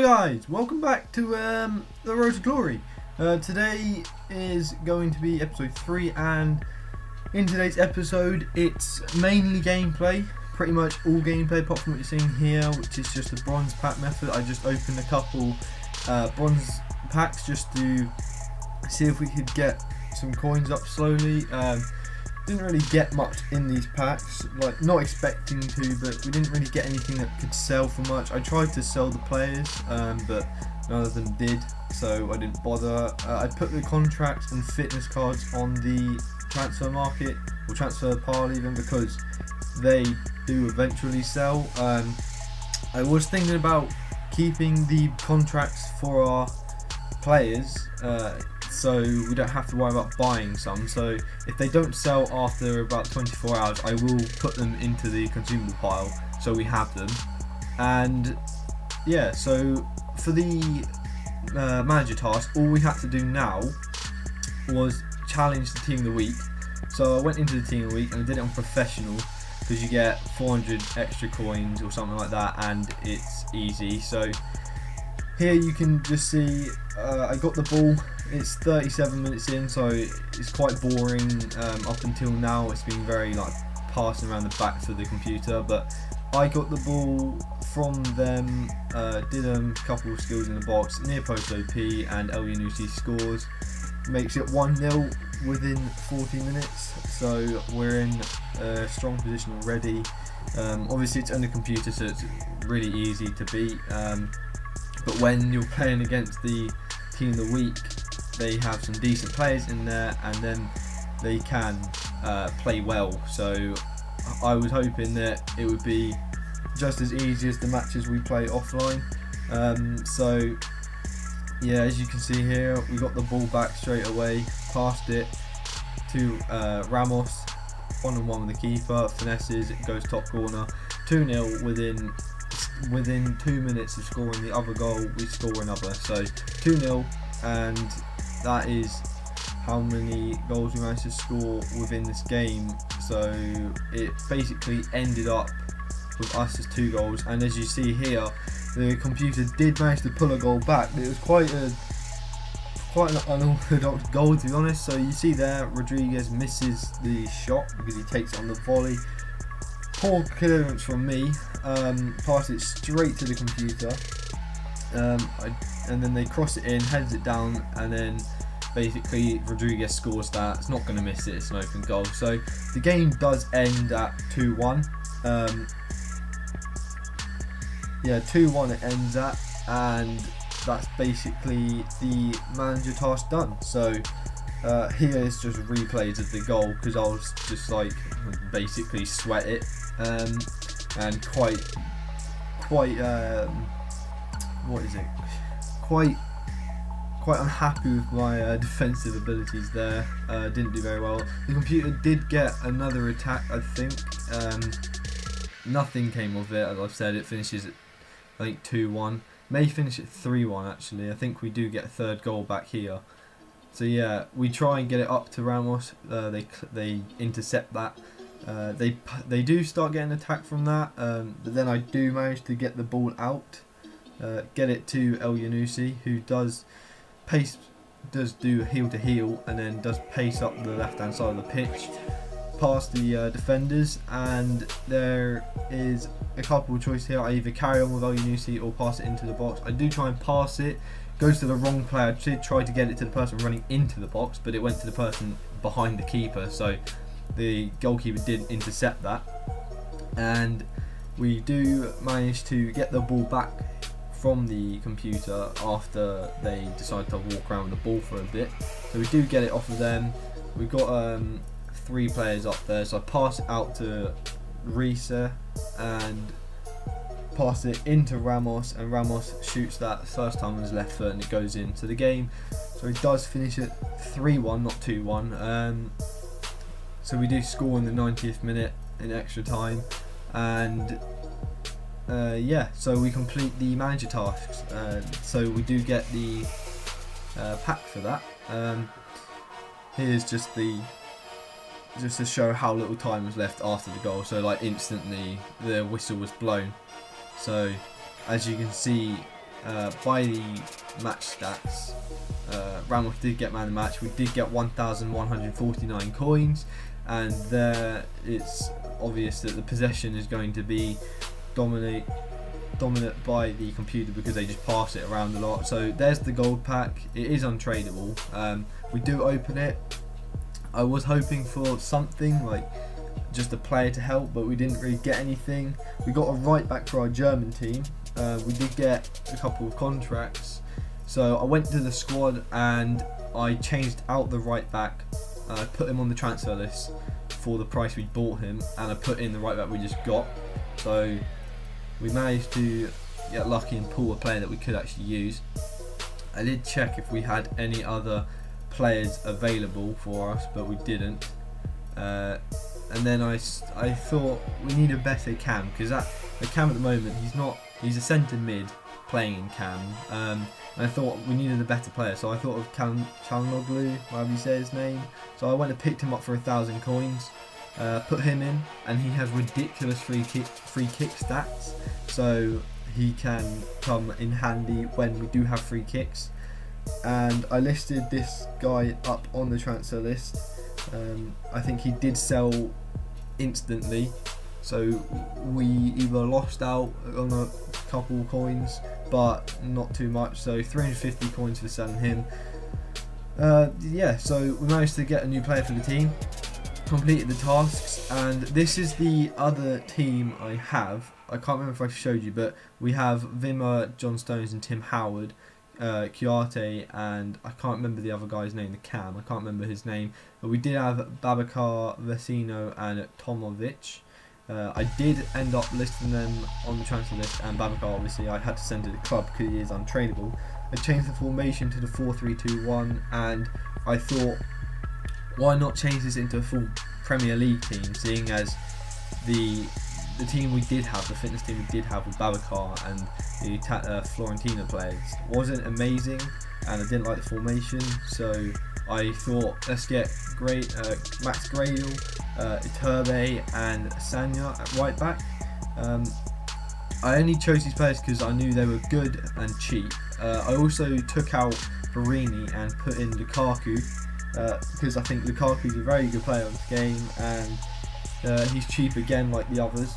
guys, welcome back to the Road to Glory. Today is going to be episode 3, and in today's episode it's mainly gameplay, pretty much all gameplay apart from what you're seeing here, which is just the bronze pack method. I just opened a couple bronze packs just to see if we could get some coins up slowly. Didn't really get much in these packs, like not expecting to, but we didn't really get anything that could sell for much. I tried to sell the players, but none of them did, so I didn't bother. I put the contracts and fitness cards on the transfer market, or transfer pile even, because they do eventually sell. I was thinking about keeping the contracts for our players, so we don't have to worry about buying some. So if they don't sell after about 24 hours, I will put them into the consumable pile so we have them. And yeah, so for the manager task, all we had to do now was challenge the team of the week. So I went into the team of the week and I did it on professional, because you get 400 extra coins or something like that, and it's easy. So here you can just see I got the ball. It's 37 minutes in, so it's quite boring. Up until now it's been very like passing around the back to the computer, but I got the ball from them, did a couple of skills in the box, near post OP, and El Yanusi scores. Makes it 1-0 within 40 minutes, so we're in a strong position already. Obviously it's on the computer, so it's really easy to beat, but when you're playing against the team of the week, they have some decent players in there, and then they can play well. So I was hoping that it would be just as easy as the matches we play offline. So yeah, as you can see here, we got the ball back straight away, passed it to Ramos, 1-on-1 with the keeper, finesses, it goes top corner, 2-0 within 2 minutes of scoring the other goal. We score another, so 2-0, and that is how many goals we managed to score within this game. So it basically ended up with us as 2 goals, and as you see here, the computer did manage to pull a goal back. It was quite an unorthodox goal, to be honest. So you see there, Rodriguez misses the shot because he takes it on the volley. Poor clearance from me, passed it straight to the computer, and then they cross it in, heads it down, and then basically Rodriguez scores that. It's not going to miss it, it's an open goal. So the game does end at 2-1. Yeah, 2-1 it ends at, and that's basically the manager task done. So here is just replays of the goal, because I was just like basically sweat it, and quite unhappy with my defensive abilities there. Didn't do very well. The computer did get another attack, I think. Nothing came of it. As I've said, it finishes at I think 2-1. May finish at 3-1 actually. I think we do get a third goal back here. So yeah, we try and get it up to Ramos. They intercept that. They do start getting attacked from that, but then I do manage to get the ball out, get it to El Yanusi, who does do heel to heel, and then does pace up the left hand side of the pitch past the defenders. And there is a couple of choices here. I either carry on with El Yanusi or pass it into the box. I do try and pass it, goes to the wrong player. I did try to get it to the person running into the box, but it went to the person behind the keeper, so the goalkeeper did intercept that, and we do manage to get the ball back from the computer after they decide to walk around with the ball for a bit. So we do get it off of them. We've got 3 players up there, so I pass it out to Reese and pass it into Ramos, and Ramos shoots that first time on his left foot and it goes in. So the game, so it does finish at 3-1, not 2-1. So we do score in the 90th minute in extra time, and yeah, so we complete the manager tasks. So we do get the pack for that. Here's just to show how little time was left after the goal. So like instantly the whistle was blown. So as you can see, by the match stats, Ramos did get man of the match. We did get 1,149 coins, and there it's obvious that the possession is going to be dominant by the computer because they just pass it around a lot. So there's the gold pack. It is untradeable. We do open it. I was hoping for something like just a player to help, but we didn't really get anything. We got a right back for our German team. We did get a couple of contracts, so I went to the squad and I changed out the right back. I put him on the transfer list for the price we bought him, and I put in the right back we just got. So we managed to get lucky and pull a player that we could actually use. I did check if we had any other players available for us, but we didn't. And then I thought we need a better cam, because the cam at the moment, he's a centre mid playing in cam. And I thought we needed a better player, so I thought of Calhanoglu, whatever you say his name. So I went and picked him up for 1,000 coins, put him in, and he has ridiculous free kick stats, so he can come in handy when we do have free kicks. And I listed this guy up on the transfer list. I think he did sell instantly, so we either lost out on a couple coins, but not too much. So 350 coins for selling him. Yeah, so we managed to get a new player for the team, completed the tasks, and this is the other team I have. I can't remember if I showed you, but we have Wimmer, John Stones and Tim Howard, Chiarte, and I can't remember the other guy's name, the cam, I can't remember his name, but we did have Babacar, Vecino and Tomovic. I did end up listing them on the transfer list, and Babacar obviously I had to send to the club because he is untradeable. I changed the formation to the 4-3-2-1, and I thought, why not change this into a full Premier League team, seeing as the team we did have, the fitness team we did have with Babacar and the Florentina players wasn't amazing, and I didn't like the formation, so I thought let's get Max Gradle, Iturbe and Sanya at right back. I only chose these players because I knew they were good and cheap. I also took out Barini and put in Lukaku because I think Lukaku is a very good player on this game, and he's cheap again like the others.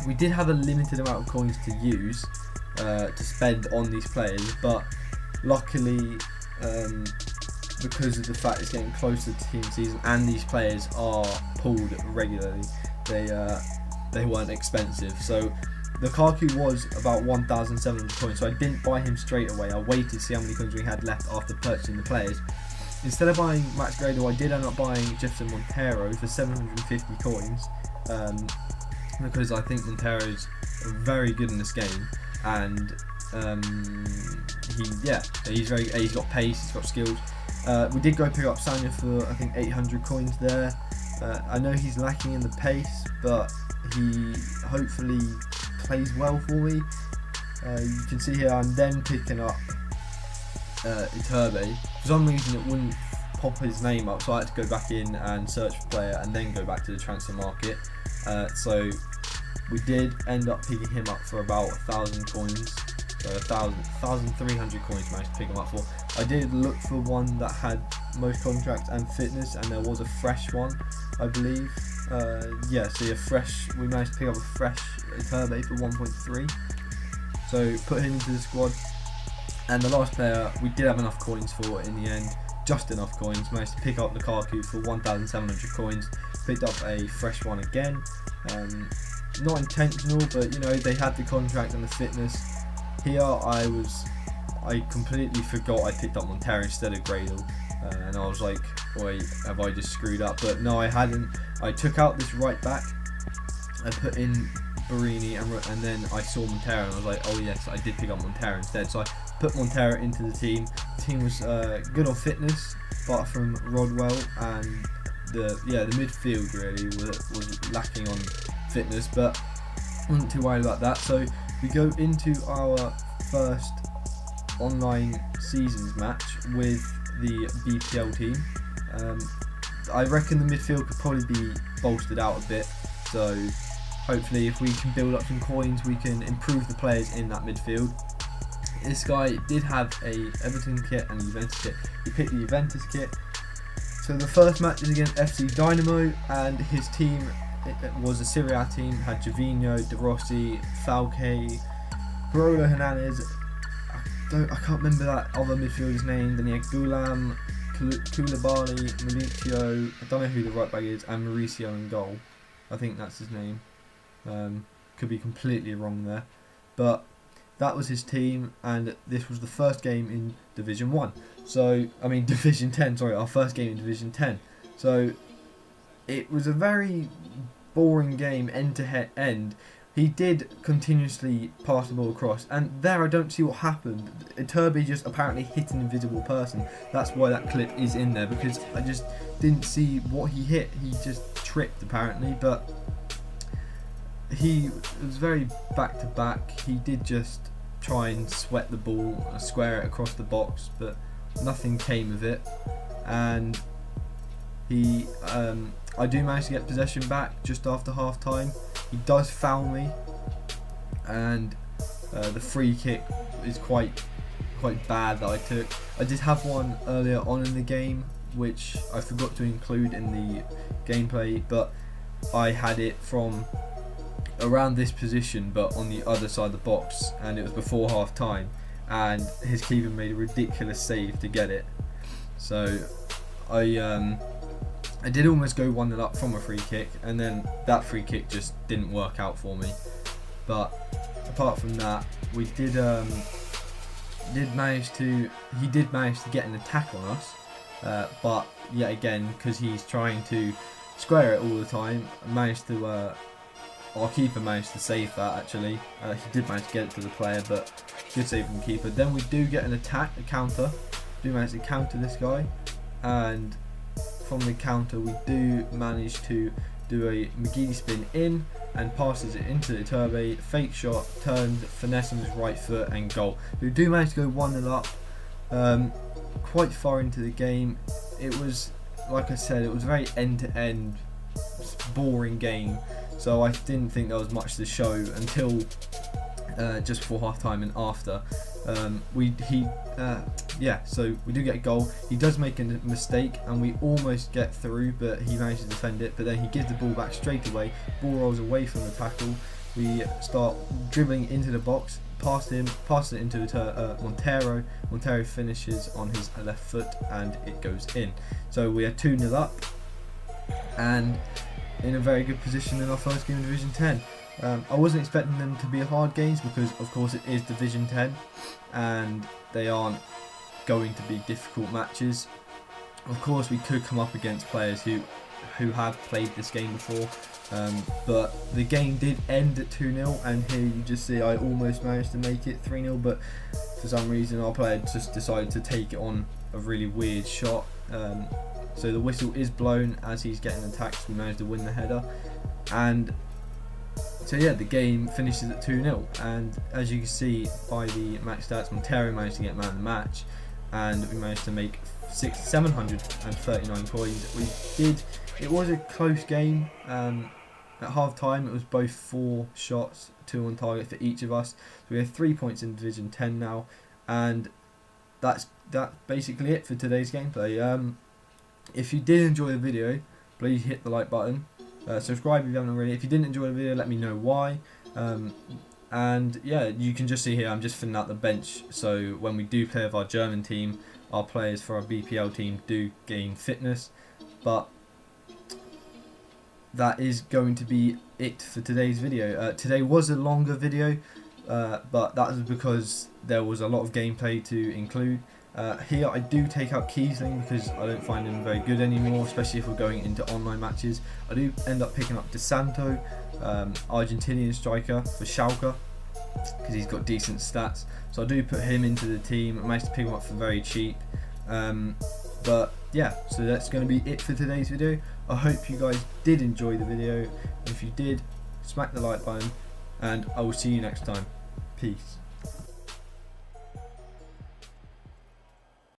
We did have a limited amount of coins to use to spend on these players, but luckily because of the fact it's getting closer to team season and these players are pulled regularly, they weren't expensive. So Lukaku was about 1,700 coins, so I didn't buy him straight away. I waited to see how many coins we had left after purchasing the players. Instead of buying Max Gradle, I did end up buying Jefferson Montero for 750 coins, because I think Montero is very good in this game, and he's got pace, he's got skills. We did go pick up Sanya for I think 800 coins there. I know he's lacking in the pace, but he hopefully plays well for me. You can see here I'm then picking up Iturbe. For some reason it wouldn't pop his name up, so I had to go back in and search for player and then go back to the transfer market. So we did end up picking him up for about 1,000 coins, so 1,300 coins managed to pick him up for. I did look for one that had most contracts and fitness, and there was a fresh one, I believe. We managed to pick up a fresh Iturbe for 1.3, so put him into the squad. And the last player we did have enough coins for in the end, just enough coins, managed to pick up Lukaku for 1,700 coins, picked up a fresh one again. Not intentional, but you know, they had the contract and the fitness. Here I completely forgot I picked up Montero instead of Gradle, and I was like, wait, have I just screwed up? But no, I hadn't. I took out this right back, I put in Barini, and then I saw Montero and I was like, oh yes, I did pick up Montero instead. So I put Montero into the team. The team was good on fitness, apart from Rodwell, and the midfield really was lacking on fitness, but I wasn't too worried about that. So we go into our first online seasons match with the BPL team. I reckon the midfield could probably be bolstered out a bit, so hopefully if we can build up some coins we can improve the players in that midfield. This guy did have a Everton kit and a Juventus kit. He picked the Juventus kit. So the first match is against FC Dynamo, and his team it was a Serie A team. Had Gervinho, De Rossi, Falque, Barolo Hernandez. I can't remember that other midfielder's name. Then he had Gulam, Koulibaly, Mauricio. I don't know who the right back is, and Mauricio in goal. I think that's his name. Could be completely wrong there, but that was his team, and this was the first game in Division 1. So, I mean Division 10, sorry, our first game in Division 10. So, it was a very boring game end to end. He did continuously pass the ball across, and there I don't see what happened. Iturbe just apparently hit an invisible person. That's why that clip is in there, because I just didn't see what he hit. He just tripped apparently, but he was very back to back. He did just try and sweat the ball, square it across the box, but nothing came of it. And he, I do manage to get possession back just after half time. He does foul me, and the free kick is quite bad that I took. I did have one earlier on in the game which I forgot to include in the gameplay, but I had it from around this position but on the other side of the box, and it was before half time, and his keeper made a ridiculous save to get it. So I did almost go 1-0 up from a free kick, and then that free kick just didn't work out for me. But apart from that, we did manage to get an attack on us, but yet again, because he's trying to square it all the time, our keeper managed to save that actually. He did manage to get it to the player, but good save from the keeper. Then we do get an attack, a counter. We do manage to counter this guy, and from the counter we do manage to do a McGeady spin in and passes it into the Iturbe, fake shot, turned, finesse on his right foot, and goal. We do manage to go 1-0 up quite far into the game. It was, like I said, it was a very end-to-end boring game, so I didn't think there was much to show until just before half time and after. So we do get a goal. He does make a mistake and we almost get through, but he managed to defend it. But then he gives the ball back straight away. Ball rolls away from the tackle. We start dribbling into the box, passes it into Montero. Montero finishes on his left foot and it goes in. So we are 2-0 up and in a very good position in our first game in Division 10. I wasn't expecting them to be hard games because of course it is Division 10 and they aren't going to be difficult matches. Of course we could come up against players who have played this game before, but the game did end at 2-0, and here you just see I almost managed to make it 3-0, but for some reason our player just decided to take it on a really weird shot. So the whistle is blown as he's getting attacked. We managed to win the header, and so yeah, the game finishes at 2-0, and as you can see by the match stats, Montero managed to get man of the match, and we managed to make 739 coins. It was a close game. At half time it was both 4 shots, 2 on target for each of us. So we have 3 points in Division 10 now, and that's basically it for today's gameplay. If you did enjoy the video, please hit the like button. Subscribe if you haven't already. If you didn't enjoy the video, let me know why. And yeah, you can just see here I'm just filling out the bench, so when we do play with our German team, our players for our BPL team do gain fitness. But that is going to be it for today's video. Today was a longer video, but that was because there was a lot of gameplay to include. Here I do take out Kiesling because I don't find him very good anymore, especially if we're going into online matches. I do end up picking up De Santo, Argentinian striker for Schalke, because he's got decent stats. So I do put him into the team. I managed to pick him up for very cheap. But yeah, so that's going to be it for today's video. I hope you guys did enjoy the video. If you did, smack the like button, and I will see you next time. Peace.